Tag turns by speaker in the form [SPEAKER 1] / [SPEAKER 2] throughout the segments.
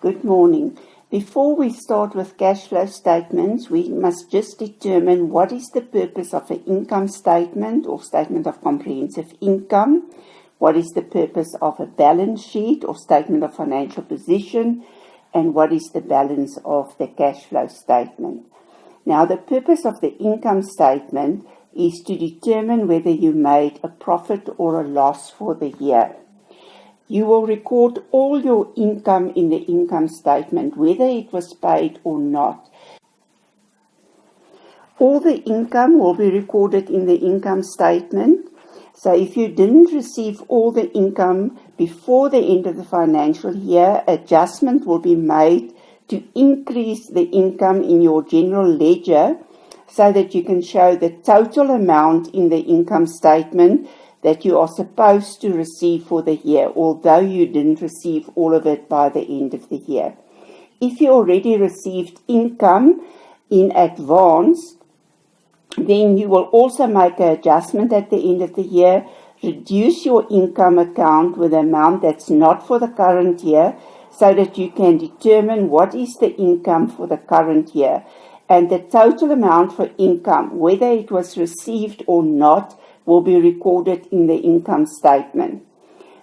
[SPEAKER 1] Good morning. Before we start with cash flow statements, we must just determine what is the purpose of an income statement or statement of comprehensive income, what is the purpose of a balance sheet or statement of financial position, and what is the balance of the cash flow statement. Now, the purpose of the income statement is to determine whether you made a profit or a loss for the year. You will record all your income in the income statement, whether it was paid or not. All the income will be recorded in the income statement. So if you didn't receive all the income before the end of the financial year, adjustment will be made to increase the income in your general ledger so that you can show the total amount in the income statement that you are supposed to receive for the year, although you didn't receive all of it by the end of the year. If you already received income in advance, then you will also make an adjustment at the end of the year, reduce your income account with an amount that's not for the current year, so that you can determine what is the income for the current year. And the total amount for income, whether it was received or not, will be recorded in the income statement.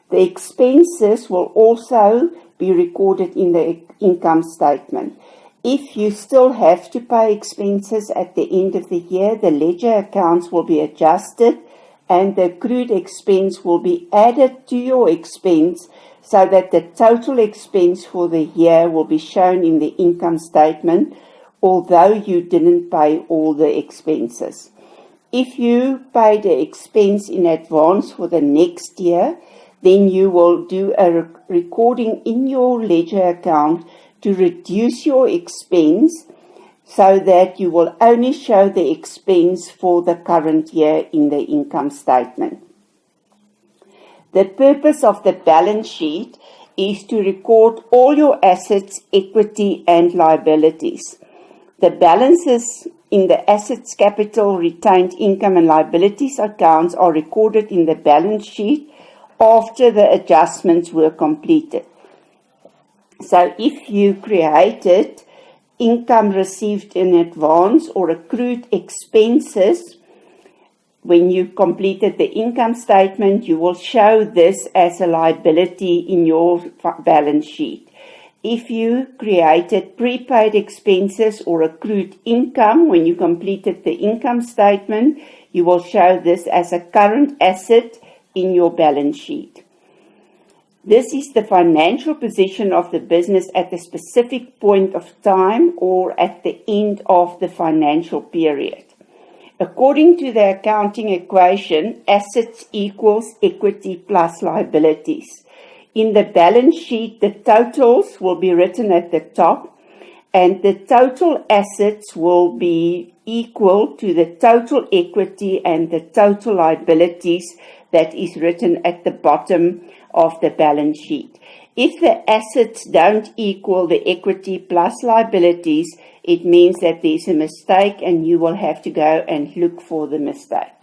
[SPEAKER 1] The expenses will also be recorded in the income statement. If you still have to pay expenses at the end of the year, the ledger accounts will be adjusted and the accrued expense will be added to your expense so that the total expense for the year will be shown in the income statement, although you didn't pay all the expenses. If you pay the expense in advance for the next year, then you will do a recording in your ledger account to reduce your expense so that you will only show the expense for the current year in the income statement. The purpose of the balance sheet is to record all your assets, equity, and liabilities. The balances in the assets, capital, retained income, and liabilities accounts are recorded in the balance sheet after the adjustments were completed. So if you created income received in advance or accrued expenses when you completed the income statement, you will show this as a liability in your balance sheet. If you created prepaid expenses or accrued income when you completed the income statement, you will show this as a current asset in your balance sheet. This is the financial position of the business at a specific point of time or at the end of the financial period. According to the accounting equation, assets equals equity plus liabilities. In the balance sheet, the totals will be written at the top, and the total assets will be equal to the total equity and the total liabilities that is written at the bottom of the balance sheet. If the assets don't equal the equity plus liabilities, it means that there's a mistake and you will have to go and look for the mistake.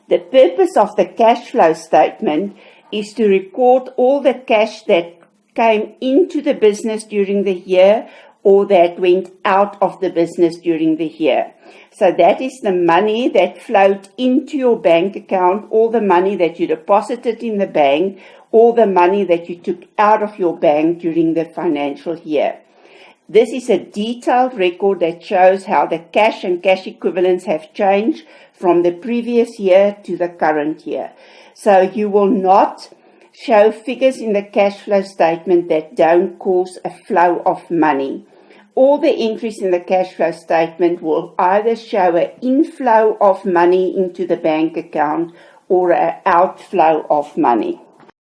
[SPEAKER 1] The purpose of the cash flow statement is to record all the cash that came into the business during the year or that went out of the business during the year. So that is the money that flowed into your bank account, all the money that you deposited in the bank, all the money that you took out of your bank during the financial year. This is a detailed record that shows how the cash and cash equivalents have changed from the previous year to the current year. So you will not show figures in the cash flow statement that don't cause a flow of money. All the entries in the cash flow statement will either show an inflow of money into the bank account or an outflow of money.